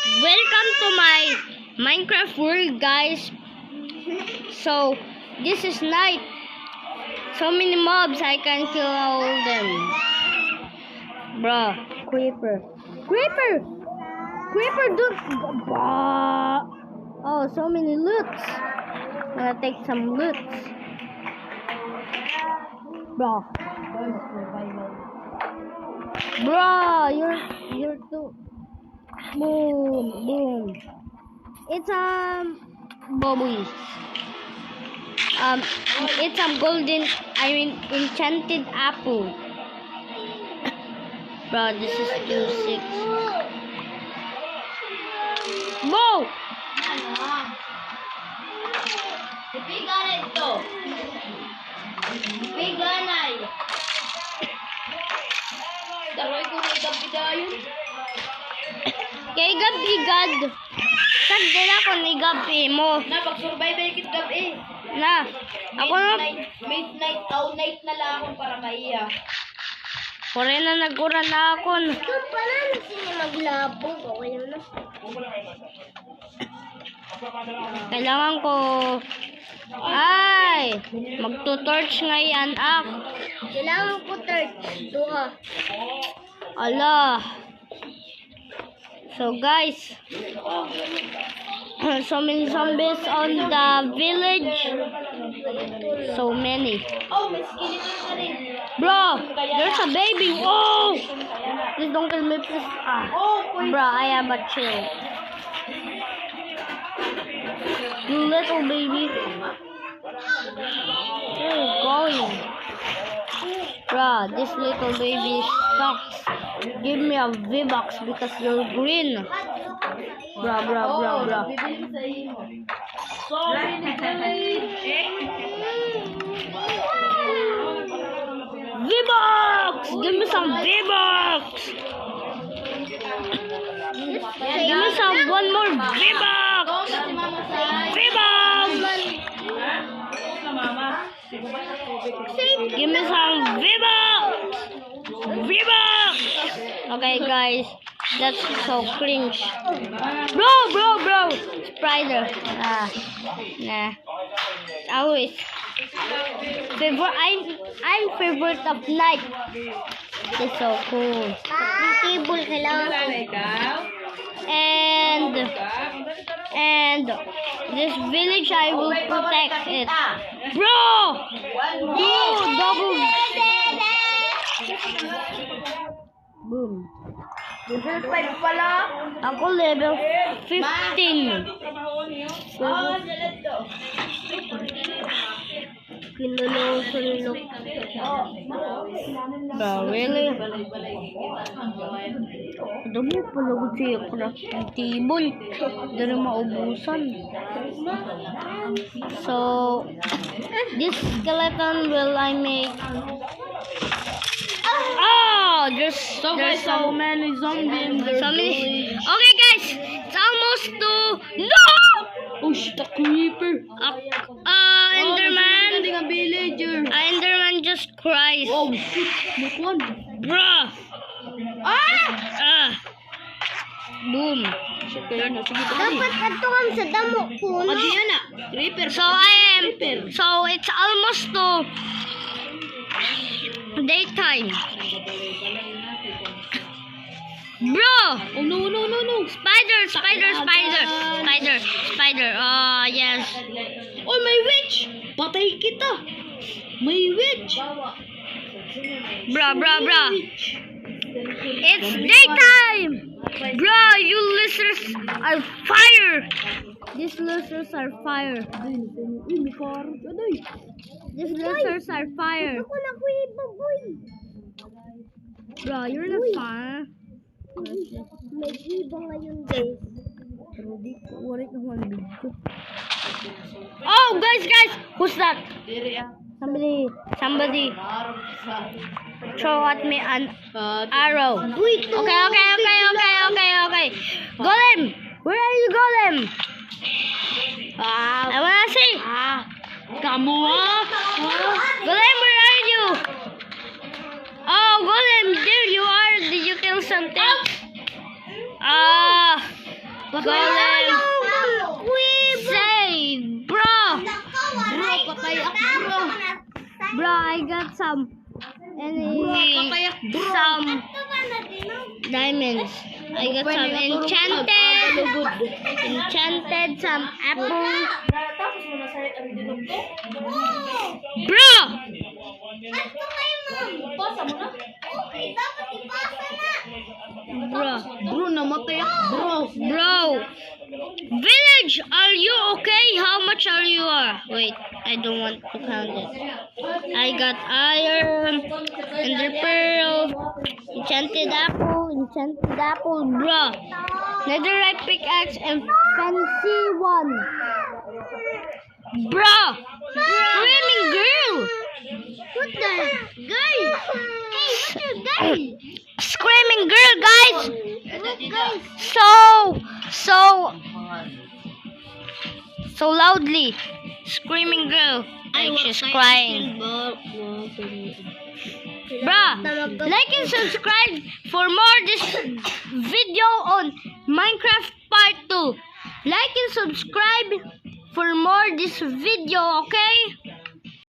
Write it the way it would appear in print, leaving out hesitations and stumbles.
Welcome to my Minecraft world, guys. So, this is night. So many mobs, I can kill all them. Bruh, creeper. Creeper, dude. Oh, so many loots. I'm gonna take some loots. Bro, you're too. Boom. It's bubbles. It's a enchanted apple. Bro, this is too sick. Whoa! Kay gab-igad. Sagdi na ko ni gabi mo. Na, pag-survive ay kit gabi. Na, ako na. Midnight, night na lang ako para maiya. Kore na nagura na ako. Ito pala na sila maglabo. Okay na. Kailangan ko. Ay, magtutorch nga yan ak. Kailangan ko third. Duha. Ala. So guys, so many zombies on the village. So many. Oh, may skeleton na rin. Bro, there's a baby. Oh! Please don't kill me, please. Bro, I have a chill. You little baby. Where are you going? Bro, this little baby sucks. Give me a V-Box because you're green. Bro. So many village. V-Box! Give me some V-Box! Give me some one more V-Box! V-Box! Give me some V-Bucks! V-Bucks! Okay, guys. That's so cringe. Bro! Spider. Nah. Always. I'm favorite of night. It's so cool. Yung table kailangan ko. And this village I will protect it. Bro! Double. Boom. Level 5 pala. Ako level 15. Kinulong. Bro, really? Dami pala ko siya crafting table. Dari maubusan. So, this skeleton will I make. Oh, there's so many zombies. Okay, guys, it's almost to no. Oh, shit, a creeper. Enderman. A villager. Enderman just cries. Oh, shit. Look one. Bruh. Boom. Dapat atukan sa damo ko. Adiana. Creeper. So it's almost to daytime. Bro! Oh, no. Spider! Oh, yes. Oh, may witch. Patay kita. May witch. Bro. It's daytime! Bro, you lizards are fire! These lizards are fire. These lizards are fire. Ako na ko ibaboy. Bro, you're not fire. May iba ngayon guys. Oh, guys! Who's that? Somebody throw at me an arrow. Okay. Golem! Where are you, Golem? I wanna see. Come on. Golem, where are you? Oh, Golem, there you are. Did you kill something? Golem. Save, bro. Bro, patay ako, bro. Bro, I got some. Patay ako, bro. Some diamonds. I got some enchanted some apple. Bro! Bro, Bro, namatay ako, bro. bro. Village, are you okay? How much are you? Wait, I don't want to count it. I got iron, ender pearl, enchanted apple, bro. Netherite pickaxe and fancy one. Bro, screaming girl. What the? Guys! Hey, what the guys? Screaming girl, guys. What guys? So loudly. Screaming girl. Like she's crying. Bruh, like and subscribe for more this video on Minecraft Part 2. Like and subscribe for more this video, okay?